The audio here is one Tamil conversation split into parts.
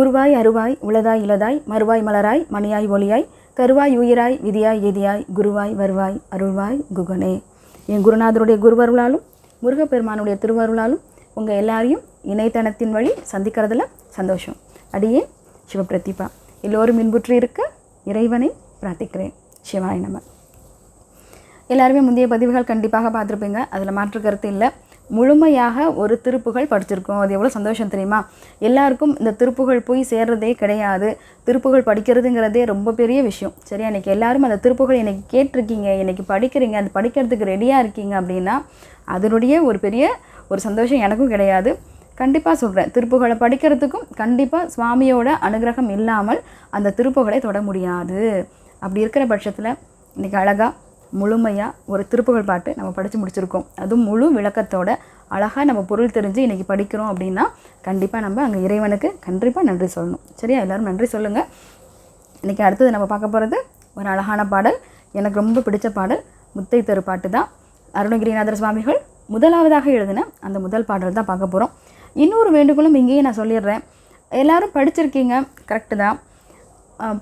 உருவாய் அருவாய் உளதாய் இளதாய் மறுவாய் மலராய் மணியாய் ஒளியாய் கருவாய் உயிராய் விதியாய் எதியாய் குருவாய் வருவாய் அருள்வாய் குகனே. என் குருநாதருடைய குருவருளாலும் முருகப்பெருமானுடைய திருவருளாலும் உங்கள் எல்லாரையும் இணையதளத்தின் வழி சந்திக்கிறதுல சந்தோஷம். அடியேன் சிவபிரதிபா. எல்லோரும் இன்புற்று இருக்க இறைவனை பிரார்த்திக்கிறேன். சிவாய நம. எல்லாருமே முந்தைய பதிவுகள் கண்டிப்பாக பார்த்துருப்பீங்க, அதில் மாற்று கருத்து இல்லை. முழுமையாக ஒரு திருப்புகழ் படிச்சிருக்கோம். அது எவ்வளோ சந்தோஷம் தெரியுமா? எல்லாருக்கும் இந்த திருப்புகழ் போய் சேர்றதே கிடையாது. திருப்புகழ் படிக்கிறதுங்கிறதே ரொம்ப பெரிய விஷயம். சரியா? இன்றைக்கி எல்லாரும் அந்த திருப்புகழ் இன்றைக்கி கேட்டிருக்கீங்க, இன்றைக்கி படிக்கிறீங்க, அது படிக்கிறதுக்கு ரெடியாக இருக்கீங்க அப்படின்னா அதனுடைய ஒரு பெரிய ஒரு சந்தோஷம் எனக்கும் கிடையாது. கண்டிப்பாக சொல்கிறேன், திருப்புகழை படிக்கிறதுக்கும் கண்டிப்பாக சுவாமியோட அனுகிரகம் இல்லாமல் அந்த திருப்புகழை தொட முடியாது. அப்படி இருக்கிற பட்சத்தில் இன்றைக்கி அழகாக முழுமையாக ஒரு திருப்புகழ் பாட்டு நம்ம படித்து முடிச்சிருக்கோம். அதுவும் முழு விளக்கத்தோட அழகாக நம்ம பொருள் தெரிஞ்சு இன்றைக்கி படிக்கிறோம் அப்படின்னா கண்டிப்பாக நம்ம அங்கே இறைவனுக்கு கண்டிப்பாக நன்றி சொல்லணும். சரியா? எல்லோரும் நன்றி சொல்லுங்கள். இன்றைக்கி அடுத்தது நம்ம பார்க்க போகிறது ஒரு அழகான பாடல். எனக்கு ரொம்ப பிடிச்ச பாடல் முத்தை தரு பாட்டு தான். அருணகிரிநாதர் சுவாமிகள் முதலாவதாக எழுதின அந்த முதல் பாடல் தான் பார்க்க போகிறோம். இன்னொரு வேண்டுகோளும் இங்கேயே நான் சொல்லிடுறேன். எல்லோரும் படிச்சிருக்கீங்க, கரெக்டு தான்.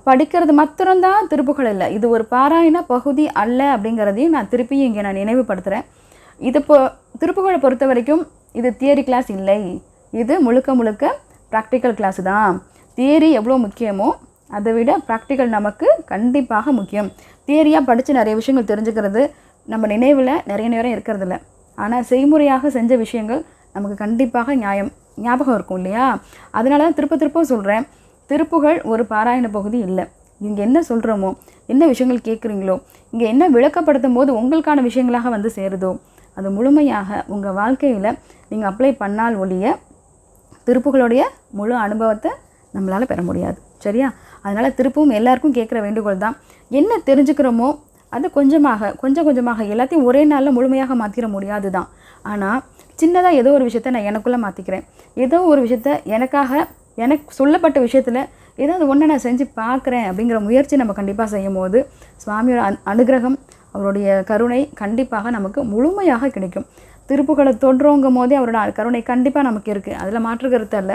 படிக்கிறது மாத்திரம்தான் திருப்புகழ் இல்லை, இது ஒரு பாராயண பகுதி அல்ல அப்படிங்கிறதையும் நான் திருப்பியும் இங்கே நான் நினைவுபடுத்துகிறேன். இது திருப்புகழை பொறுத்த வரைக்கும் இது தியரி கிளாஸ் இல்லை, இது முழுக்க முழுக்க ப்ராக்டிக்கல் கிளாஸு தான். தியரி எவ்வளோ முக்கியமோ அதை விட ப்ராக்டிக்கல் நமக்கு கண்டிப்பாக முக்கியம். தியரியாக படித்து நிறைய விஷயங்கள் தெரிஞ்சுக்கிறது நம்ம நினைவில் நிறைய நேரம் இருக்கிறதில்ல. ஆனால் செய்முறையாக செஞ்ச விஷயங்கள் நமக்கு கண்டிப்பாக ஞாபகம் இருக்கும் இல்லையா? அதனால தான் திருப்ப சொல்கிறேன், திருப்புகழ் ஒரு பாராயண பகுதி இல்லை. இங்கே என்ன சொல்கிறோமோ, என்ன விஷயங்கள் கேட்குறீங்களோ, இங்கே என்ன விளக்கப்படுத்தும் போது உங்களுக்கான விஷயங்களாக வந்து சேருதோ அது முழுமையாக உங்கள் வாழ்க்கையில் நீங்கள் அப்ளை பண்ணால் ஒழிய திருப்புகளுடைய முழு அனுபவத்தை நம்மளால் பெற முடியாது. சரியா? அதனால் திருப்பவும் எல்லாருக்கும் கேட்குற வேண்டுகோள் தான், என்ன தெரிஞ்சுக்கிறோமோ அது கொஞ்சம் கொஞ்சமாக எல்லாத்தையும் ஒரே நாளில் முழுமையாக மாற்றிட முடியாது தான். ஆனால் சின்னதாக ஏதோ ஒரு விஷயத்தை நான் எனக்குள்ளே மாற்றிக்கிறேன், ஏதோ ஒரு விஷயத்தை எனக்கு சொல்லப்பட்ட விஷயத்தில் ஏதாவது ஒன்றை நான் செஞ்சு பார்க்குறேன் அப்படிங்கிற முயற்சி நம்ம கண்டிப்பாக செய்யும் போது சுவாமியோட அனுகிரகம், அவருடைய கருணை கண்டிப்பாக நமக்கு முழுமையாக கிடைக்கும். திருப்புகளை தொடுறோங்கும் போதே அவரோட கருணை கண்டிப்பாக நமக்கு இருக்குது, அதில் மாற்று கருத்து அல்ல.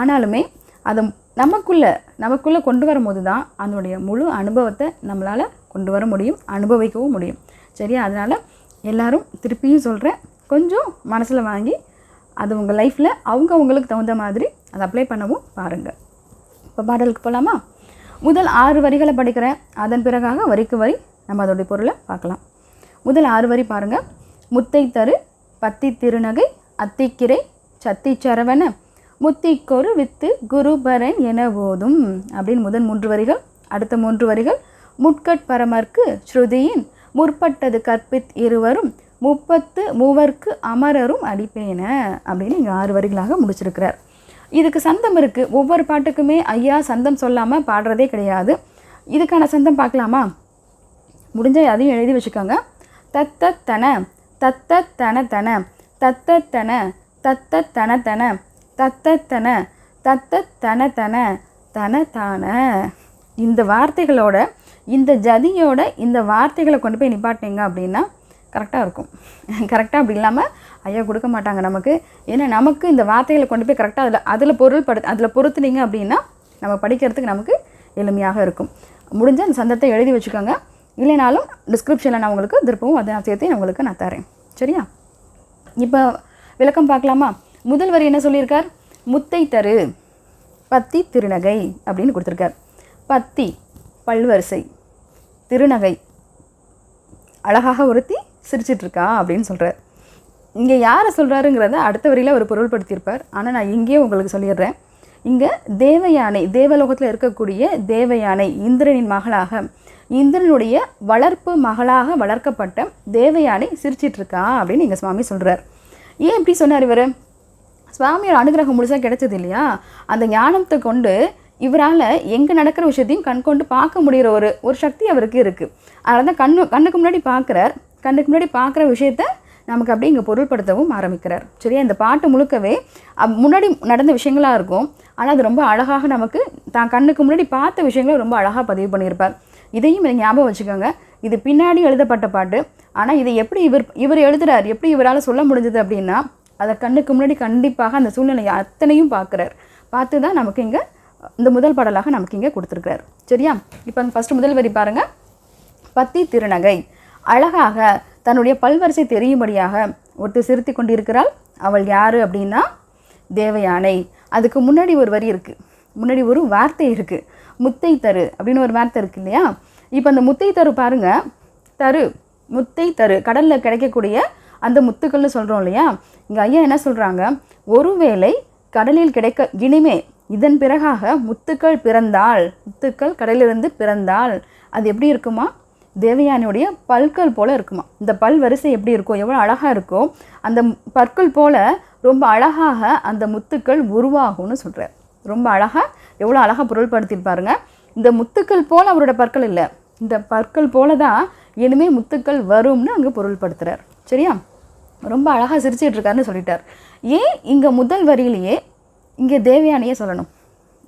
ஆனாலுமே அதை நமக்குள்ளே கொண்டு வரும்போது தான் அதனுடைய முழு அனுபவத்தை நம்மளால் கொண்டு வர முடியும், அனுபவிக்கவும் முடியும். சரியா? அதனால் எல்லோரும் திருப்பியும் சொல்கிறேன், கொஞ்சம் மனசில் வாங்கி அது உங்கள் லைஃப்பில் அவங்களுக்கு தகுந்த மாதிரி அதை அப்ளை பண்ணவும் பாருங்கள். இப்போ பாடலுக்கு போகலாமா? முதல் 6 வரிகளை படிக்கிறேன், அதன் பிறகாக வரிக்கு வரி நம்ம அதோடைய பொருளை பார்க்கலாம். முதல் 6 வரி பாருங்கள். முத்தை தரு பத்தி திருநகை அத்திக்கிரை சத்தி சரவண முத்திக்கொரு வித்து குருபரன் என போதும் அப்படின்னு முதல் 3 வரிகள். அடுத்த 3 வரிகள் முட்கட்பரமர்க்கு ஸ்ருதியின் முற்பட்டது கற்பித் இருவரும் 30 மூவர்க்கு அமரரும் அடிப்பேன அப்படின்னு இங்கே 6 வரிகளாக முடிச்சிருக்கிறார். இதுக்கு சந்தம் இருக்குது. ஒவ்வொரு பாட்டுக்குமே ஐயா சந்தம் சொல்லாமல் பாடுறதே கிடையாது. இதுக்கான சந்தம் பார்க்கலாமா? முடிஞ்சால் அதையும் எழுதி வச்சுக்கோங்க. தத்தத்தன தத்தத்தன தன தத்தத்தன தத்தத்தன தன தத்தத்தன தத்தத்தன தன தன தான. இந்த வார்த்தைகளோட, இந்த ஜதியோட இந்த வார்த்தைகளை கொண்டு போய் நிப்பாட்டிங்க அப்படின்னா கரெக்டாக இருக்கும். கரெக்டாக அப்படி இல்லாமல் ஐயா கொடுக்க மாட்டாங்க நமக்கு. ஏன்னா நமக்கு இந்த வார்த்தைகளை கொண்டு போய் கரெக்டாக அதில் பொறுத்துனீங்க அப்படின்னா நம்ம படிக்கிறதுக்கு நமக்கு எளிமையாக இருக்கும். முடிஞ்ச அந்த சந்தத்தை எழுதி வச்சுக்கோங்க. இல்லைனாலும் டிஸ்கிரிப்ஷனில் நான் உங்களுக்கு திருப்பவும் அதை சேர்த்து உங்களுக்கு நான் தரேன். சரியா? இப்போ விளக்கம் பார்க்கலாமா? முதல் வரி என்ன சொல்லியிருக்கார்? முத்தை தரு பத்தி திருநகை அப்படின்னு கொடுத்துருக்கார். பத்தி பல்வரிசை, திருநகை அழகாக ஒருத்தி சிரிச்சிட்ருக்கா அப்படின்னு சொல்கிறார். இங்கே யாரை சொல்கிறாருங்கிறத அடுத்த வரியில் ஒரு பொருள்படுத்தியிருப்பார். ஆனால் நான் இங்கேயே உங்களுக்கு சொல்லிடுறேன். இங்கே தேவயானை, தேவலோகத்தில் இருக்கக்கூடிய தேவயானை, இந்திரனின் மகளாக, இந்திரனுடைய வளர்ப்பு மகளாக வளர்க்கப்பட்ட தேவயானை சிரிச்சிட்ருக்கா அப்படின்னு இங்கே சுவாமி சொல்கிறார். ஏன் இப்படி சொன்னார் இவர்? சுவாமியோட அனுகிரகம் முழுசாக கிடைச்சது இல்லையா? அந்த ஞானத்தை கொண்டு இவரால் எங்கே நடக்கிற விஷயத்தையும் கண்கொண்டு பார்க்க முடிகிற ஒரு சக்தி அவருக்கு இருக்குது. அதனால தான் கண்ணுக்கு முன்னாடி பார்க்குற விஷயத்த நமக்கு அப்படியே இங்கே பொருள்படுத்தவும் ஆரம்பிக்கிறார். சரியா? இந்த பாட்டு முழுக்கவே முன்னாடி நடந்த விஷயங்களாக இருக்கும். ஆனால் அது ரொம்ப அழகாக நமக்கு தான் கண்ணுக்கு முன்னாடி பார்த்த விஷயங்களை ரொம்ப அழகாக பதிவு பண்ணியிருப்பார். இதையும் ஞாபகம் வச்சுக்கோங்க. இது பின்னாடி எழுதப்பட்ட பாட்டு. ஆனால் இதை எப்படி இவர் எழுதுகிறார், எப்படி இவரால் சொல்ல முடிஞ்சது அப்படின்னா அதை கண்ணுக்கு முன்னாடி கண்டிப்பாக அந்த சூழ்நிலையை அத்தனையும் பார்க்குறார். பார்த்து தான் நமக்கு இங்கே இந்த முதல் பாடலாக நமக்கு இங்கே கொடுத்துருக்கிறார். சரியா? இப்போ ஃபஸ்ட்டு முதல் வரி பாருங்கள். பத்தி திருநகை, அழகாக தன்னுடைய பல்வரிசை தெரியும்படியாக ஒருத்தர் சிரித்து கொண்டிருக்கிறாள். அவள் யார் அப்படின்னா தேவயானை. அதுக்கு முன்னாடி ஒரு வரி இருக்குது, முன்னாடி ஒரு வார்த்தை இருக்குது, முத்தை தரு அப்படின்னு ஒரு வார்த்தை இருக்குது இல்லையா? இப்போ அந்த முத்தை தரு பாருங்கள், தரு முத்தை தரு, கடலில் கிடைக்கக்கூடிய அந்த முத்துக்கள்னு சொல்கிறோம் இல்லையா? இங்கே ஐயா என்ன சொல்கிறாங்க, ஒருவேளை கடலில் கிடைக்க இனிமே இதன் பிறகாக முத்துக்கள் பிறந்தால், முத்துக்கள் கடலிலிருந்து பிறந்தால் அது எப்படி இருக்குமா? தேவயானியுடைய பற்கள் போல் இருக்குமா. இந்த பல் வரிசை எப்படி இருக்கோ, எவ்வளோ அழகாக இருக்கோ, அந்த பற்கள் போல் ரொம்ப அழகாக அந்த முத்துக்கள் உருவாகும்னு சொல்கிறார். ரொம்ப அழகாக, எவ்வளோ அழகாக பொருள்படுத்தியிருப்பாருங்க. இந்த முத்துக்கள் போல் அவரோட பற்கள் இல்லை, இந்த பற்கள் போல தான் இனிமேல் முத்துக்கள் வரும்னு அங்கே பொருள்படுத்துகிறார். சரியா? ரொம்ப அழகாக சிரிச்சிட்ருக்காருன்னு சொல்லிட்டார். ஏன் இங்கே முதல் வரியிலேயே இங்கே தேவயானியே சொல்லணும்?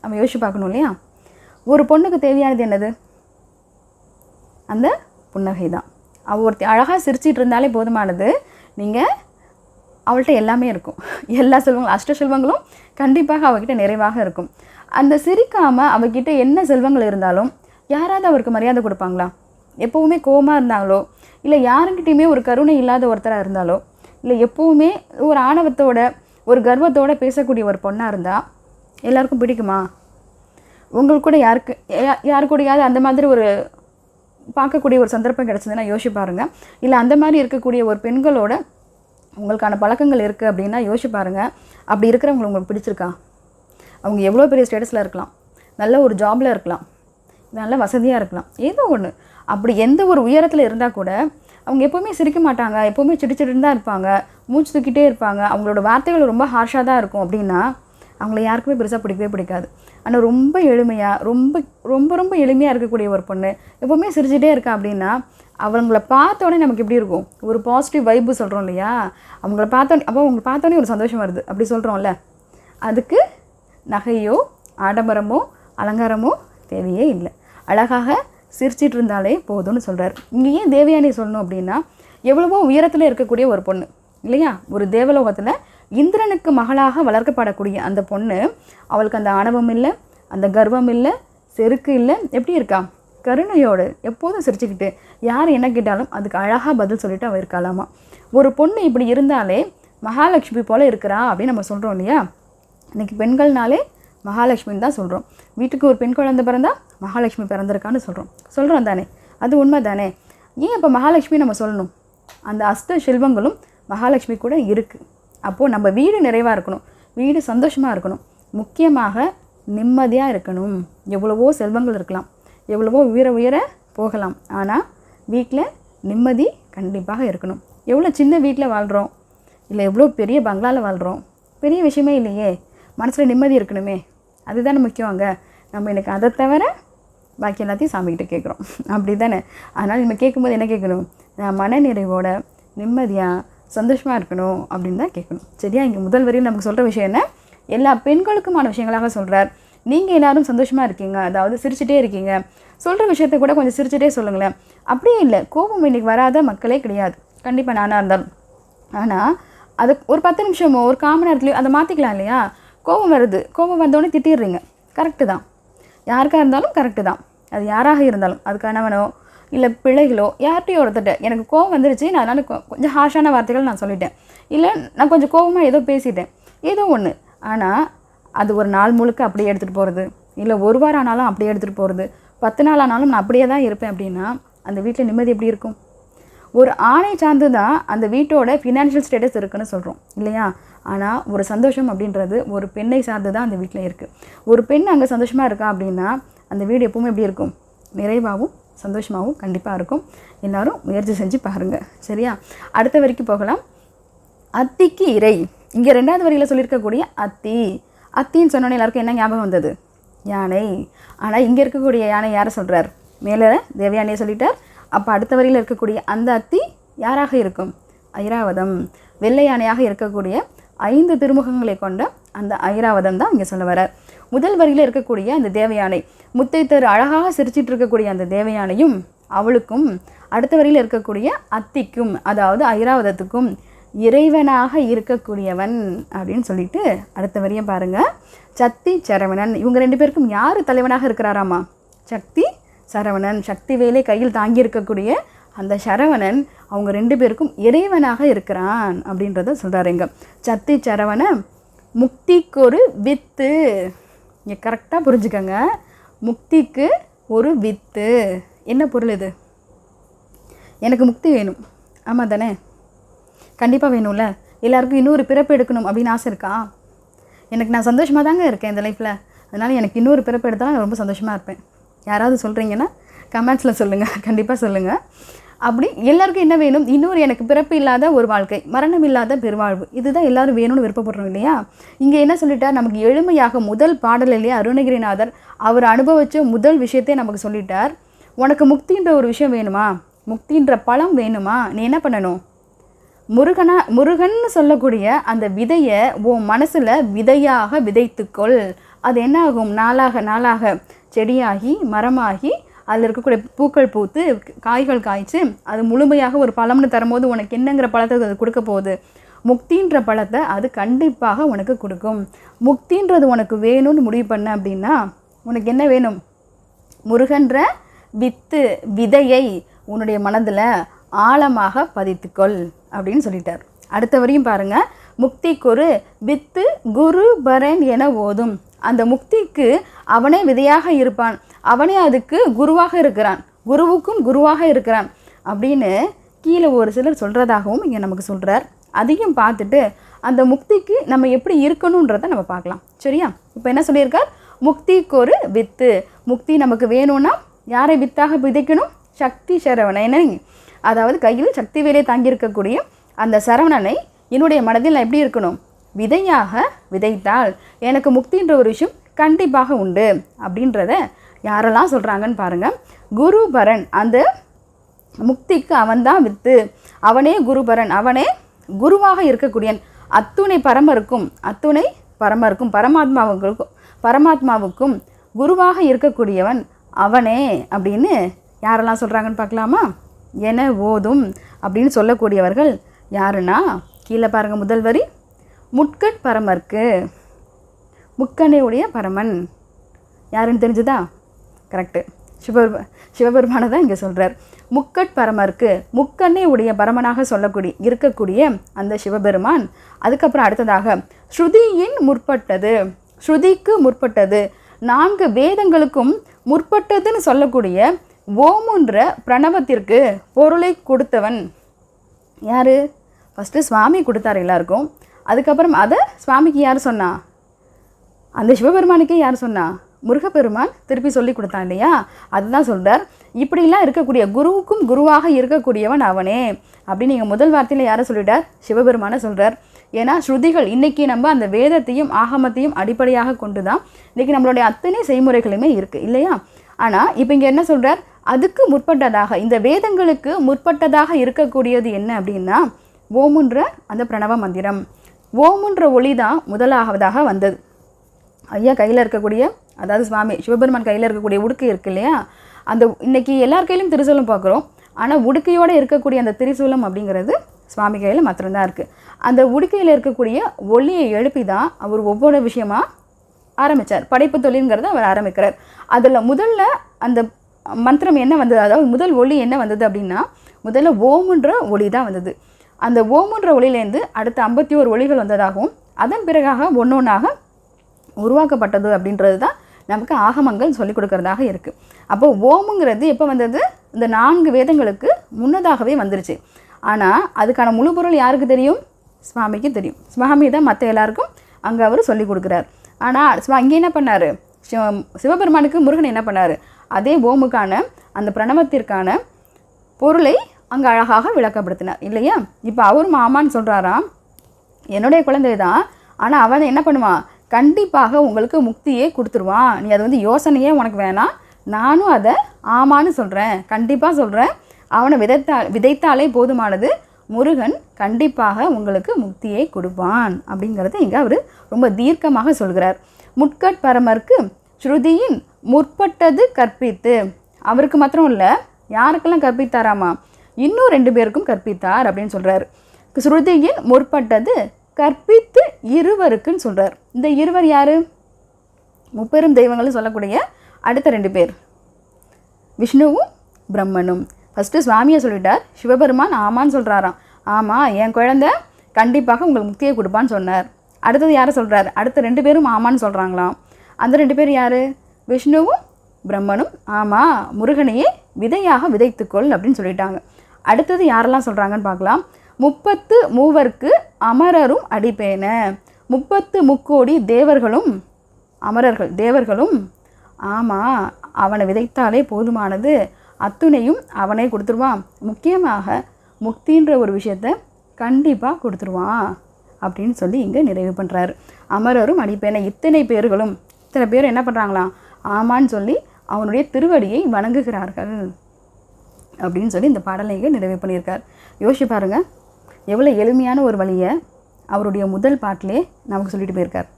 நம்ம யோசிச்சு பார்க்கணும் இல்லையா? ஒரு பொண்ணுக்கு தேவையானது என்னது? அந்த புன்னகை தான். அவள் ஒருத்தி அழகாக சிரிச்சிட்டு இருந்தாலே போதுமானது. நீங்கள் அவள்கிட்ட எல்லாமே இருக்கும், எல்லா செல்வங்களும், அஷ்ட செல்வங்களும் கண்டிப்பாக அவகிட்ட நிறைவாக இருக்கும். அந்த சிரிக்காமல் அவகிட்ட என்ன செல்வங்கள் இருந்தாலும் யாராவது அவருக்கு மரியாதை கொடுப்பாங்களா? எப்போவுமே கோபமாக இருந்தாங்களோ, இல்லை யாருக்கிட்டையுமே ஒரு கருணை இல்லாத ஒருத்தராக இருந்தாலோ, இல்லை எப்போவுமே ஒரு ஆணவத்தோட ஒரு கர்வத்தோடு பேசக்கூடிய ஒரு பொண்ணாக இருந்தால் எல்லாருக்கும் பிடிக்குமா? உங்களுக்கு கூட யாரு கூடயாவது அந்த மாதிரி ஒரு பார்க்கக்கூடிய ஒரு சந்தர்ப்பம் கிடச்சதுன்னா யோசிச்சு பாருங்கள். இல்லை அந்த மாதிரி இருக்கக்கூடிய ஒரு பெண்களோட உங்களுக்கான பழக்கங்கள் இருக்குது அப்படின்னா யோசிச்சு பாருங்கள். அப்படி இருக்கிறவங்க உங்களுக்கு பிடிச்சிருக்கா? அவங்க எவ்வளோ பெரிய ஸ்டேட்டஸில் இருக்கலாம், நல்ல ஒரு ஜாபில் இருக்கலாம், நல்ல வசதியாக இருக்கலாம், ஏதோ ஒன்று. அப்படி எந்த ஒரு உயரத்தில் இருந்தால் கூட அவங்க எப்போவுமே சிரிக்க மாட்டாங்க, எப்போவுமே சிடிச்சிட்டு தான் இருப்பாங்க, மூச்சு தூக்கிட்டே இருப்பாங்க, அவங்களோட வார்த்தைகள் ரொம்ப ஹார்ஷாக தான் இருக்கும் அப்படின்னா அவங்கள யாருக்குமே பெருசாக பிடிக்கவே பிடிக்காது. ஆனால் ரொம்ப எளிமையாக, ரொம்ப ரொம்ப ரொம்ப எளிமையாக இருக்கக்கூடிய ஒரு பொண்ணு எப்போவுமே சிரிச்சிட்டே இருக்கா அப்படின்னா அவங்கள பார்த்தோன்னே நமக்கு எப்படி இருக்கும்? ஒரு பாசிட்டிவ் வைப்பு சொல்கிறோம் இல்லையா? அவங்கள பார்த்தோன்னே, அப்போ அவங்களை பார்த்தோன்னே ஒரு சந்தோஷம் வருது அப்படி சொல்கிறோம்ல. அதுக்கு நகையோ ஆடம்பரமோ அலங்காரமோ தேவையே இல்லை, அழகாக சிரிச்சிட்டு இருந்தாலே போதும்னு சொல்கிறார். இங்கே ஏன் தேவயானி சொல்லணும் அப்படின்னா, எவ்வளவோ உயரத்தில் இருக்கக்கூடிய ஒரு பொண்ணு இல்லையா? ஒரு தேவலோகத்தில் இந்திரனுக்கு மகளாக வளர்க்கப்படக்கூடிய அந்த பொண்ணு, அவளுக்கு அந்த ஆணவம் இல்லை, அந்த கர்வம் இல்லை, செருக்கு இல்லை, எப்படி இருக்கா? கருணையோடு எப்போதும் சிரிச்சுக்கிட்டு யார் என்ன கேட்டாலும் அதுக்கு அழகாக பதில் சொல்லிட்டு அவள் இருக்காளாமா. ஒரு பொண்ணு இப்படி இருந்தாலே மகாலட்சுமி போல் இருக்கிறா அப்படின்னு நம்ம சொல்கிறோம் இல்லையா? இன்றைக்கி பெண்கள்னாலே மகாலட்சுமின்னு தான் சொல்கிறோம். வீட்டுக்கு ஒரு பெண் குழந்தை பிறந்தால் மகாலட்சுமி பிறந்திருக்கான்னு சொல்கிறோம் தானே? அது உண்மை தானே? ஏன் இப்போ மகாலட்சுமி நம்ம சொல்லணும்? அந்த அஷ்ட செல்வங்களும் மகாலட்சுமி கூட இருக்குது. அப்போது நம்ம வீடு நிறைவாக இருக்கணும், வீடு சந்தோஷமாக இருக்கணும், முக்கியமாக நிம்மதியாக இருக்கணும். எவ்வளவோ செல்வங்கள் இருக்கலாம், எவ்வளவோ உயர போகலாம், ஆனால் வீட்டில் நிம்மதி கண்டிப்பாக இருக்கணும். எவ்வளோ சின்ன வீட்டில் வாழ்கிறோம், இல்லை எவ்வளோ பெரிய பங்களாவில் வாழ்கிறோம், பெரிய விஷயமே இல்லையே, மனசில் நிம்மதி இருக்கணுமே, அதுதானே முக்கியம். அங்கே நம்ம எனக்கு அதை தவிர பாக்கி எல்லாத்தையும் சாமிக்கிட்ட கேட்குறோம், அப்படி தானே? அதனால் நம்ம கேட்கும்போது என்ன கேட்கணும்? நான் மன நிறைவோட நிம்மதியாக சந்தோஷமாக இருக்கணும் அப்படின்னு தான் கேட்கணும். சரியா? இங்கே முதல் வரையும் நமக்கு சொல்கிற விஷயம் என்ன? எல்லா பெண்களுக்குமான விஷயங்களாக சொல்கிறார். நீங்கள் எல்லோரும் சந்தோஷமாக இருக்கீங்க, அதாவது சிரிச்சிட்டே இருக்கீங்க, சொல்கிற விஷயத்த கூட கொஞ்சம் சிரிச்சிட்டே சொல்லுங்களேன். அப்படியே இல்லை, கோபம் இன்றைக்கி வராத மக்களே கிடையாது, கண்டிப்பாக நானாக இருந்தாலும். ஆனால் அது ஒரு 10 நிமிஷமோ ஒரு 1/4 மணி நேரத்துலையோ அதை மாற்றிக்கலாம் இல்லையா? கோபம் வருது, கோபம் வந்தோடனே திட்டிடுறீங்க, கரெக்டு தான், யாருக்காக இருந்தாலும் கரெக்டு தான். அது யாராக இருந்தாலும், அது கணவனோ இல்லை பிள்ளைகளோ யார்கிட்டையோ ஒருத்தட்ட எனக்கு கோபம் வந்துருச்சு, நான் அதனால் கொஞ்சம் ஹார்ஷான வார்த்தைகள் நான் சொல்லிட்டேன், இல்லை நான் கொஞ்சம் கோபமாக ஏதோ பேசிட்டேன், ஏதோ ஒன்று. ஆனால் அது ஒரு நாள் முழுக்க அப்படியே எடுத்துகிட்டு போகிறது, இல்லை ஒரு வாரம் ஆனாலும் அப்படியே எடுத்துகிட்டு போகிறது, 10 நாள் ஆனாலும் நான் அப்படியே தான் இருப்பேன் அப்படின்னா அந்த வீட்டில் நிம்மதி எப்படி இருக்கும்? ஒரு ஆணை சார்ந்து தான் அந்த வீட்டோட ஃபினான்ஷியல் ஸ்டேட்டஸ் இருக்குதுன்னு சொல்கிறோம் இல்லையா? ஆனால் ஒரு சந்தோஷம் அப்படின்றது ஒரு பெண்ணை சார்ந்து தான் அந்த வீட்டில் இருக்குது. ஒரு பெண் அங்கே சந்தோஷமாக இருக்கா அப்படின்னா அந்த வீடு எப்பவுமே எப்படி இருக்கும்? நிறைவாகவும் சந்தோஷமாகவும் கண்டிப்பாக இருக்கும். எல்லோரும் முயற்சி செஞ்சு பாருங்கள். சரியா? அடுத்த வரைக்கும் போகலாம். அத்திக்கு இறை, இங்கே 2வது வரியில் சொல்லியிருக்கக்கூடிய அத்தின்னு சொன்னோன்னே எல்லாருக்கும் என்ன ஞாபகம் வந்தது? யானை. ஆனால் இங்கே இருக்கக்கூடிய யானை யாரை சொல்கிறார்? மேலே தேவயானையை சொல்லிட்டார். அப்போ அடுத்த வரியில் இருக்கக்கூடிய அந்த அத்தி யாராக இருக்கும்? ஐராவதம். வெள்ளை யானையாக இருக்கக்கூடிய 5 திருமுகங்களை கொண்ட அந்த ஐராவதம் தான் இங்கே சொல்ல வரார். முதல் வரியில் இருக்கக்கூடிய அந்த தேவயானை, முத்தை தரு அழகாக சிரிச்சிட்டு இருக்கக்கூடிய அந்த தேவயானையும் அவளுக்கும் அடுத்த வரியில் இருக்கக்கூடிய அத்திக்கும், அதாவது ஐராவதத்துக்கும் இறைவனாக இருக்கக்கூடியவன் அப்படின்னு சொல்லிட்டு அடுத்த வரியும் பாருங்கள். சக்தி சரவணன், இவங்க 2 பேருக்கும் யார் தலைவனாக இருக்கிறாராமா? சக்தி சரவணன், சக்தி வேலை கையில் தாங்கி இருக்கக்கூடிய அந்த சரவணன் அவங்க 2 பேருக்கும் இறைவனாக இருக்கிறான் அப்படின்றத சொல்கிறாருங்க. சக்தி சரவண முக்திக்கு ஒரு வித்து. இங்கே கரெக்டாக புரிஞ்சுக்கோங்க. முக்திக்கு ஒரு வித்து. என்ன பொருள் இது? எனக்கு முக்தி வேணும், ஆமாம் தானே? கண்டிப்பாக வேணும்ல. எல்லாருக்கும் இன்னொரு பிறப்பு எடுக்கணும் அப்படின்னு ஆசை இருக்கா? எனக்கு நான் சந்தோஷமாக தாங்க இருக்கேன் இந்த லைஃப்பில், அதனால் எனக்கு இன்னொரு பிறப்பு எடுத்தால் நான் ரொம்ப சந்தோஷமாக இருப்பேன். யாராவது சொல்கிறீங்கன்னா கமெண்ட்ஸில் சொல்லுங்கள், கண்டிப்பாக சொல்லுங்கள். அப்படி எல்லாருக்கும் என்ன வேணும்? இன்னொரு எனக்கு பிறப்பு இல்லாத ஒரு வாழ்க்கை, மரணம் இல்லாத பெருவாழ்வு, இதுதான் எல்லோரும் வேணும்னு விருப்பப்படுறோம் இல்லையா? இங்கே என்ன சொல்லிட்டார்? நமக்கு எளிமையாக முதல் பாடலிலேயே அருணகிரிநாதர் அவர் அனுபவித்த முதல் விஷயத்தை நமக்கு சொல்லிட்டார். உனக்கு முக்தின்ற ஒரு விஷயம் வேணுமா? முக்தின்ற பழம் வேணுமா? நீ என்ன பண்ணணும்? முருகன் சொல்லக்கூடிய அந்த விதையை உன் மனசில் விதையாக விதைத்துக்கொள். அது என்ன ஆகும்? நாளாக நாளாக செடியாகி மரமாகி அதில் இருக்கக்கூடிய பூக்கள் பூத்து காய்கள் காய்ச்சி அது முழுமையாக ஒரு பழம்னு தரும்போது உனக்கு என்னங்கிற பழத்தை அது கொடுக்க போகுது? முக்தின்ற பழத்தை அது கண்டிப்பாக உனக்கு கொடுக்கும். முக்தின்றது உனக்கு வேணும்னு முடிவு பண்ண அப்படின்னா உனக்கு என்ன வேணும்? முருகன்ற வித்து விதையை உன்னுடைய மனதில் ஆழமாக பதித்துக்கொள் அப்படின்னு சொல்லிட்டார். அடுத்த வரையும் பாருங்கள். முக்திக்கு ஒரு வித்து குரு பரன் என ஓதும். அந்த முக்திக்கு அவனே விதையாக இருப்பான், அவனே அதுக்கு குருவாக இருக்கிறான், குருவுக்கும் குருவாக இருக்கிறான் அப்படின்னு கீழே ஒரு சிலர் சொல்கிறதாகவும் இங்கே நமக்கு சொல்கிறார். அதையும் பார்த்துட்டு அந்த முக்திக்கு நம்ம எப்படி இருக்கணுன்றதை நம்ம பார்க்கலாம். சரியா? இப்போ என்ன சொல்லியிருக்கார்? முக்திக்கு ஒரு வித்து. முக்தி நமக்கு வேணும்னா யாரை வித்தாக விதைக்கணும்? சக்தி சரவணனை, அதாவது கையில் சக்தி வேலை தாங்கியிருக்கக்கூடிய அந்த சரவணனை என்னுடைய மனதில் நான் எப்படி இருக்கணும்? விதையாக விதைத்தால் எனக்கு முக்தின்ற ஒரு விஷயம் கண்டிப்பாக உண்டு அப்படின்றத யாரெல்லாம் சொல்கிறாங்கன்னு பாருங்கள். குருபரன், அந்த முக்திக்கு அவன்தான் வித்து, அவனே குருபரன், அவனே குருவாக இருக்கக்கூடியன். அத்துணை பரமருக்கும் பரமாத்மாவுக்கும் குருவாக இருக்கக்கூடியவன் அவனே அப்படின்னு யாரெல்லாம் சொல்கிறாங்கன்னு பார்க்கலாமா? என ஓதும் அப்படின்னு சொல்லக்கூடியவர்கள் யாருன்னா கீழே பாருங்கள். முதல் வரி முட்கட் பரமர்க்கு, முக்கனையுடைய பரமன் யாருன்னு தெரிஞ்சுதா? கரெக்டு, சிவபெருமானை தான் இங்கே சொல்கிறார். முக்கட் பரமர்க்கு, முக்கண்ணை உடைய பரமனாக இருக்கக்கூடிய அந்த சிவபெருமான். அதுக்கப்புறம் அடுத்ததாக ஸ்ருதியின் முற்பட்டது, ஸ்ருதிக்கு முற்பட்டது, 4 வேதங்களுக்கும் முற்பட்டதுன்னு சொல்லக்கூடிய ஓமுன்ற பிரணவத்திற்கு பொருளை கொடுத்தவன் யார்? ஃபஸ்ட்டு சுவாமி கொடுத்தார் எல்லாருக்கும். அதுக்கப்புறம் அதை சுவாமிக்கு யார் சொன்னா? அந்த சிவபெருமானுக்கே யார் சொன்னா? முருகப்பெருமான் திருப்பி சொல்லி கொடுத்தான் இல்லையா? அதுதான் சொல்கிறார். இப்படிலாம் இருக்கக்கூடிய குருவுக்கும் குருவாக இருக்கக்கூடியவன் அவனே அப்படின்னு நீங்கள் முதல் வார்த்தையில் யாரை சொல்லிட்டார்? சிவபெருமானை சொல்கிறார். ஏன்னா ஸ்ருதிகள் இன்றைக்கி நம்ம அந்த வேதத்தையும் ஆகமத்தையும் அடிப்படையாக கொண்டு தான் இன்றைக்கி நம்மளுடைய அத்தனை செய்முறைகளுமே இருக்குது இல்லையா? ஆனால் இப்போ இங்கே என்ன சொல்கிறார்? அதுக்கு முற்பட்டதாக, இந்த வேதங்களுக்கு முற்பட்டதாக இருக்கக்கூடியது என்ன அப்படின்னா ஓமுன்ற அந்த பிரணவ மந்திரம். ஓமுன்ற ஒளி தான் முதலாவதாக வந்தது. ஐயா கையில் இருக்கக்கூடிய, அதாவது சுவாமி சிவபெருமான் கையில் இருக்கக்கூடிய உடுக்கை இருக்குது இல்லையா? அந்த இன்றைக்கி எல்லார் கையிலும் திரிசூலம் பார்க்குறோம், ஆனால் உடுக்கையோடு இருக்கக்கூடிய அந்த திரிசூலம் அப்படிங்கிறது சுவாமி கையில் மாத்திரம்தான் இருக்குது. அந்த உடுக்கையில் இருக்கக்கூடிய ஒளியை எழுப்பி தான் அவர் ஒவ்வொரு விஷயமாக ஆரம்பித்தார். படைப்பு தொழில்ங்கிறத அவர் ஆரம்பிக்கிறார். அதில் முதல்ல அந்த மந்திரம் என்ன வந்தது, அதாவது முதல் ஒளி என்ன வந்தது அப்படின்னா முதல்ல ஓமுன்ற ஒளி தான் வந்தது. அந்த ஓமுன்ற ஒளியிலேருந்து அடுத்த 51 ஒளிகள் வந்ததாகவும் அதன் பிறகாக ஒன்றொன்றாக உருவாக்கப்பட்டது அப்படின்றது தான் நமக்கு ஆகமங்கள் சொல்லிக் கொடுக்கறதாக இருக்குது. அப்போது ஓமுங்கிறது எப்போ வந்தது? இந்த 4 வேதங்களுக்கு முன்னதாகவே வந்துருச்சு. ஆனால் அதுக்கான முழு பொருள் யாருக்கு தெரியும்? சுவாமிக்கு தெரியும். சுவாமி தான் மற்ற எல்லாருக்கும் அங்கே அவர் சொல்லிக் கொடுக்குறார். ஆனால் இங்கே என்ன பண்ணார்? சிவபெருமானுக்கு முருகன் என்ன பண்ணார்? அதே ஓமுக்கான அந்த பிரணவத்திற்கான பொருளை அங்கே அழகாக விளக்கப்படுத்தினார் இல்லையா? இப்போ அவரும் ஆமான்னு சொல்கிறாராம், என்னுடைய குழந்தை தான், ஆனால் அவன் என்ன பண்ணுவான்? கண்டிப்பாக உங்களுக்கு முக்தியே கொடுத்துருவான். நீ அது யோசனையே உனக்கு வேணாம், நானும் அதை ஆமான்னு சொல்கிறேன், கண்டிப்பாக சொல்கிறேன். அவனை விதைத்தாலே போதுமானது, முருகன் கண்டிப்பாக உங்களுக்கு முக்தியை கொடுப்பான் அப்படிங்கிறத இங்கே அவர் ரொம்ப தீர்க்கமாக சொல்கிறார். முட்கட் பரமர்க்கு ஸ்ருதியின் முற்பட்டது கற்பித்து, அவருக்கு மாத்திரம் இல்லை, யாருக்கெல்லாம் கற்பித்தாராமா? இன்னும் 2 பேருக்கும் கற்பித்தார் அப்படின்னு சொல்கிறார். ஸ்ருதியின் முற்பட்டது கற்பித்து இருவருக்குன்னு சொல்கிறார். இந்த இருவர் யார்? முப்பெரும் தெய்வங்கள்னு சொல்லக்கூடிய அடுத்த 2 பேர், விஷ்ணுவும் பிரம்மனும். ஃபஸ்ட்டு சுவாமியை சொல்லிட்டார், சிவபெருமான் ஆமான்னு சொல்கிறாராம். ஆமாம், என் குழந்தை கண்டிப்பாக உங்களுக்கு முக்தியை கொடுப்பான்னு சொன்னார். அடுத்தது யாரை சொல்கிறார்? அடுத்த 2 பேரும் ஆமான்னு சொல்கிறாங்களாம். அந்த 2 பேர் யார்? விஷ்ணுவும் பிரம்மனும் ஆமாம் முருகனையே விதையாக விதைத்துக்கொள் அப்படின்னு சொல்லிட்டாங்க. அடுத்தது யாரெல்லாம் சொல்கிறாங்கன்னு பார்க்கலாம். 30 மூவர்க்கு அமரரும் அடிப்பேன. 30 முக்கோடி தேவர்களும் அமரர்கள் தேவர்களும் ஆமாம் அவனை விதைத்தாலே போதுமானது, அத்துணையும் அவனே கொடுத்துருவான், முக்கியமாக முக்தின்ற ஒரு விஷயத்தை கண்டிப்பாக கொடுத்துருவான் அப்படின்னு சொல்லி இங்கே நிறைவு பண்ணுறாரு. அமரரும் அடிப்பேன, இத்தனை பேர்களும் இத்தனை பேர் என்ன பண்ணுறாங்களாம்? ஆமான்னு சொல்லி அவனுடைய திருவடியை வணங்குகிறார்கள் அப்படின்னு சொல்லி இந்த பாடலை இங்கே நிறைவு பண்ணியிருக்கார். யோசிச்சு பாருங்கள், எவ்வளோ எளிமையான ஒரு வழியை அவருடைய முதல் பாட்டிலே நமக்கு சொல்லிட்டு போயிருக்கார்.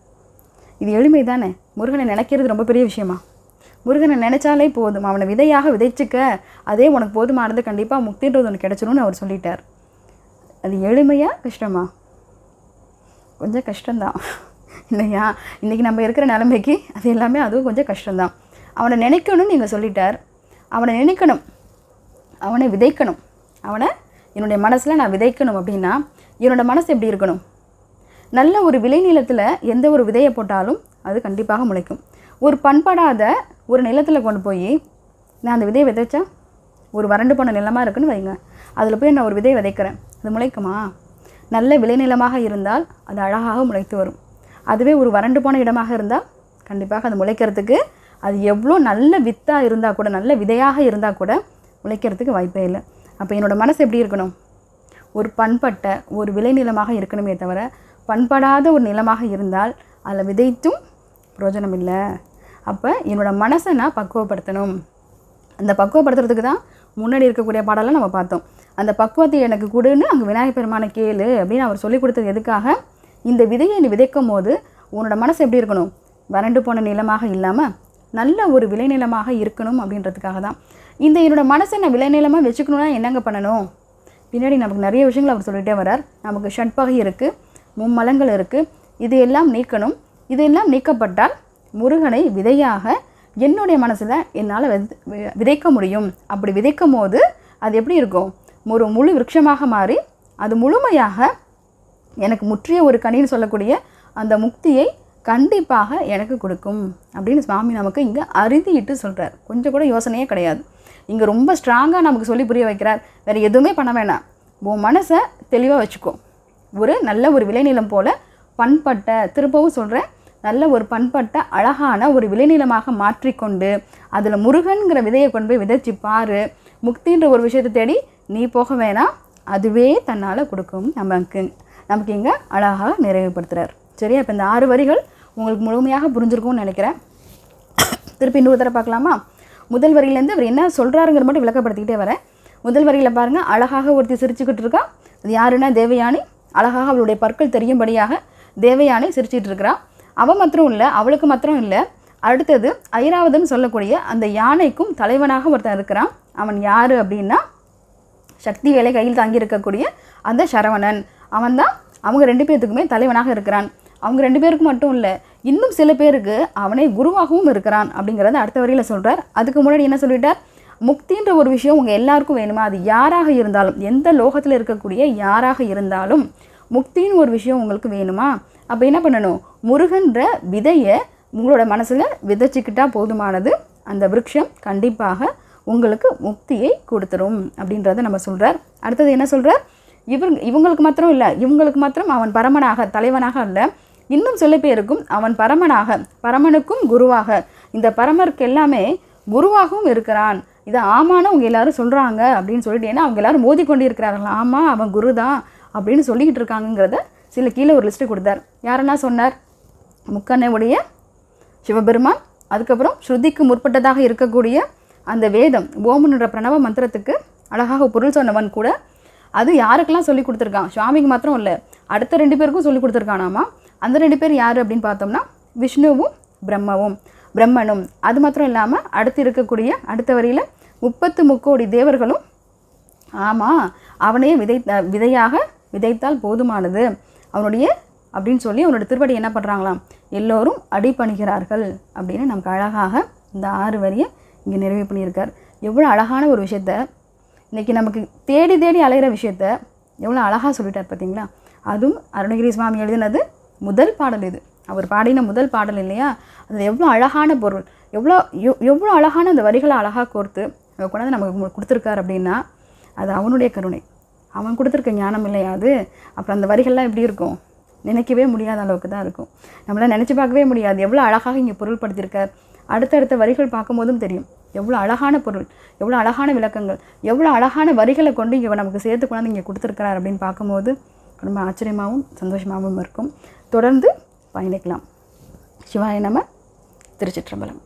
இது எளிமை தானே? முருகனை நினைக்கிறது ரொம்ப பெரிய விஷயமா? முருகனை நினைச்சாலே போதும், அவனை விதையாக விதைச்சிக்க, அதே உனக்கு போதுமானது, கண்டிப்பாக முக்தின்றது உனக்கு கிடைச்சிடும்னு அவர் சொல்லிட்டார். அது எளிமையா கஷ்டமா? கொஞ்சம் கஷ்டம்தான் இல்லையா? இன்றைக்கி நம்ம இருக்கிற நிலைமைக்கு அது எல்லாமே அதுவும் கொஞ்சம் கஷ்டம்தான். அவனை நினைக்கணும்னு நீங்கள் சொல்லிட்டார். அவனை நினைக்கணும், அவனை விதைக்கணும். அவனை என்னுடைய மனசில் நான் விதைக்கணும் அப்படின்னா என்னோடய மனசு எப்படி இருக்கணும்? நல்ல ஒரு விளைநிலத்தில் எந்த ஒரு விதையை போட்டாலும் அது கண்டிப்பாக முளைக்கும். ஒரு பண்படாத ஒரு நிலத்தில் கொண்டு போய் நான் அந்த விதையை விதைச்சா, ஒரு வறண்டு போன நிலமாக இருக்குன்னு வைங்க, அதில் போய் நான் ஒரு விதையை விதைக்கிறேன், அது முளைக்குமா? நல்ல விளைநிலமாக இருந்தால் அது அழகாக முளைத்து வரும். அதுவே ஒரு வறண்டு போன இடமாக இருந்தால் கண்டிப்பாக அது முளைக்கிறதுக்கு, அது எவ்வளோ நல்ல வித்தாக இருந்தால் கூட, நல்ல விதையாக இருந்தால் கூட முளைக்கிறதுக்கு வாய்ப்பே இல்லை. அப்போ என்னோடய மனசு எப்படி இருக்கணும்? ஒரு பண்பட்ட ஒரு விளைநிலமாக இருக்கணுமே தவிர, பண்படாத ஒரு நிலமாக இருந்தால் அதில் விதைத்தும் பிரயோஜனம் இல்லை. அப்போ என்னோடய மனசை நான் பக்குவப்படுத்தணும். அந்த பக்குவப்படுத்துறதுக்கு தான் முன்னாடி இருக்கக்கூடிய பாடலாம் நம்ம பார்த்தோம். அந்த பக்குவத்தை எனக்கு கொடுன்னு அங்கே விநாயகப் பெருமானை கேளு அப்படின்னு அவர் சொல்லிக் கொடுத்தது எதுக்காக? இந்த விதையை நீ விதைக்கும் போது உன்னோட மனசு எப்படி இருக்கணும்? வறண்டு போன நிலமாக இல்லாமல் நல்ல ஒரு விளைநிலமாக இருக்கணும் அப்படின்றதுக்காக தான். இந்த என்னோடய மனசை நான் விளைநிலமாக வச்சுக்கணுன்னா என்னங்க பண்ணணும்? பின்னாடி நமக்கு நிறைய விஷயங்கள் அவர் சொல்லிகிட்டே வரார். நமக்கு ஷட்பகை இருக்குது, மும்மலங்கள் இருக்குது, இதையெல்லாம் நீக்கணும். இதையெல்லாம் நீக்கப்பட்டால் முருகனை விதையாக என்னுடைய மனசில் என்னால் விதைக்க முடியும். அப்படி விதைக்கும் போது அது எப்படி இருக்கும்? ஒரு முழு விருட்சமாக மாறி அது முழுமையாக எனக்கு முற்றிய ஒரு கனின்னு சொல்லக்கூடிய அந்த முக்தியை கண்டிப்பாக எனக்கு கொடுக்கும் அப்படின்னு சுவாமி நமக்கு இங்கே அறுதிட்டு சொல்கிறார். கொஞ்சம் கூட யோசனையே கிடையாது. இங்கே ரொம்ப ஸ்ட்ராங்காக நமக்கு சொல்லி புரிய வைக்கிறார். வேறு எதுவுமே பண்ண வேணாம், உன் மனசை தெளிவாக வச்சுக்கோ. ஒரு நல்ல ஒரு விளைநிலம் போல் பண்பட்ட, திரும்பவும் சொல்கிறேன், நல்ல ஒரு பண்பட்ட அழகான ஒரு விளைநிலமாக மாற்றிக்கொண்டு அதில் முருகன்கிற விதையை கொண்டு போய் விதைச்சி பாரு. முக்தின்ற ஒரு விஷயத்தை தேடி நீ போக வேணாம், அதுவே தன்னால் கொடுக்கும். நமக்கு இங்கே அழகாக நிறைவுபடுத்துகிறார். சரியா? இப்போ இந்த 6 வரிகள் உங்களுக்கு முழுமையாக புரிஞ்சிருக்கும்னு நினைக்கிறேன். திருப்பி இன்னொரு தடவை பார்க்கலாமா? முதல் வரியிலேருந்து அவர் என்ன சொல்கிறாருங்கிற மட்டும் விளக்கப்படுத்திக்கிட்டே வரேன். முதல் வரியில் பாருங்கள், அழகாக ஒருத்தி சிரிச்சுக்கிட்டு இருக்கா. அது யாருன்னா தேவயானி. அழகாக அவளுடைய பற்கள் தெரியும்படியாக தேவயானி சிரிச்சிட்டு இருக்கிறான். அவள் மாத்திரம் இல்லை, அவளுக்கு மாத்திரம் இல்லை, அடுத்தது ஐராவதன் சொல்லக்கூடிய அந்த யானைக்கும் தலைவனாக ஒருத்தன் இருக்கிறான். அவன் யார் அப்படின்னா சக்தி வேலை கையில் தாங்கி இருக்கக்கூடிய அந்த சரவணன். அவன் தான் அவங்க 2 பேர்த்துக்குமே தலைவனாக இருக்கிறான். அவங்க 2 பேருக்கு மட்டும் இல்லை, இன்னும் சில பேருக்கு அவனே குருவாகவும் இருக்கிறான் அப்படிங்கிறத அடுத்த வரியில் சொல்கிறார். அதுக்கு முன்னாடி என்ன சொல்லிட்டார்? முக்தின்ற ஒரு விஷயம் உங்கள் எல்லாருக்கும் வேணுமா? அது யாராக இருந்தாலும், எந்த லோகத்தில் இருக்கக்கூடிய யாராக இருந்தாலும் முக்தின்னு ஒரு விஷயம் உங்களுக்கு வேணுமா? அப்போ என்ன பண்ணணும்? முருகன்ற விதையை உங்களோட மனசில் விதைச்சிக்கிட்டால் போதுமானது. அந்த விருட்சம் கண்டிப்பாக உங்களுக்கு முக்தியை கொடுத்துரும் அப்படின்றத நம்ம சொல்கிறார். அடுத்தது என்ன சொல்கிறார்? இவங்களுக்கு மாத்திரம் இல்லை, இவங்களுக்கு மாத்திரம் அவன் பரமனாக தலைவனாக இல்லை, இன்னும் சில பேருக்கும் அவன் பரமனாக, பரமனுக்கும் குருவாக, இந்த பரமருக்கு எல்லாமே குருவாகவும் இருக்கிறான். இதை ஆமான்னு அவங்க எல்லாரும் சொல்கிறாங்க அப்படின்னு சொல்லிட்டு, ஏன்னா அவங்க எல்லாரும் மோதி கொண்டு இருக்கிறார்கள். ஆமாம், அவன் குரு தான் அப்படின்னு சொல்லிக்கிட்டு இருக்காங்கிறத சில கீழே ஒரு லிஸ்ட்டு கொடுத்தார். யாரென்னா சொன்னார்? முக்கண்ணையுடைய சிவபெருமான், அதுக்கப்புறம் ஸ்ருதிக்கு முற்பட்டதாக இருக்கக்கூடிய அந்த வேதம் ஓம்ன்ற பிரணவ மந்திரத்துக்கு அழகாக பொருள் சொன்னவன் கூட. அது யாருக்கெல்லாம் சொல்லி கொடுத்துருக்கான்? சுவாமிக்கு மாத்திரம் இல்லை, அடுத்த 2 பேருக்கும் சொல்லி கொடுத்துருக்கானாமா. அந்த 2 பேர் யார் அப்படின்னு பார்த்தோம்னா விஷ்ணுவும் பிரம்மனும். அது மாத்திரம் இல்லாமல் அடுத்து இருக்கக்கூடிய அடுத்த வரியில் 30 முக்கோடி தேவர்களும் ஆமாம் அவனையே விதையாக விதைத்தால் போதுமானது அவனுடைய அப்படின்னு சொல்லி அவனுடைய திருவடி என்ன பண்ணுறாங்களாம், எல்லோரும் அடிபணிகிறார்கள் அப்படின்னு நமக்கு அழகாக இந்த 6 வரியை இங்கே நிறைவு பண்ணியிருக்கார். எவ்வளோ அழகான ஒரு விஷயத்த இன்றைக்கி நமக்கு தேடி தேடி அலைகிற விஷயத்த எவ்வளோ அழகாக சொல்லிட்டார் பார்த்தீங்களா. அதுவும் அருணகிரி சுவாமி எழுதினது முதல் பாடல், இது அவர் பாடின முதல் பாடல் இல்லையா. அது எவ்வளோ அழகான பொருள், எவ்வளோ அழகான அந்த வரிகளை அழகாக கோர்த்து கொண்டாந்து நமக்கு கொடுத்துருக்கார் அப்படின்னா அது அவனுடைய கருணை. அவன் கொடுத்துருக்க ஞானம் இல்லையா அது. அப்புறம் அந்த வரிகள்லாம் எப்படி இருக்கும், நினைக்கவே முடியாத அளவுக்கு தான் இருக்கும். நம்மளால் நினச்சி பார்க்கவே முடியாது எவ்வளோ அழகாக இங்கே பொருள்படுத்தியிருக்கார். அடுத்தடுத்த வரிகள் பார்க்கும்போதும் தெரியும் எவ்வளோ அழகான பொருள், எவ்வளோ அழகான விளக்கங்கள், எவ்வளோ அழகான வரிகளை கொண்டு இங்கே நமக்கு சேர்த்து கொண்டாந்து இங்கே கொடுத்துருக்கிறார் அப்படின்னு பார்க்கும்போது ரொம்ப ஆச்சரியமாகவும் சந்தோஷமாகவும் இருக்கும். தொடர்ந்து பயணிக்கலாம். சிவாய நம. திருச்சிற்றம்பலம்.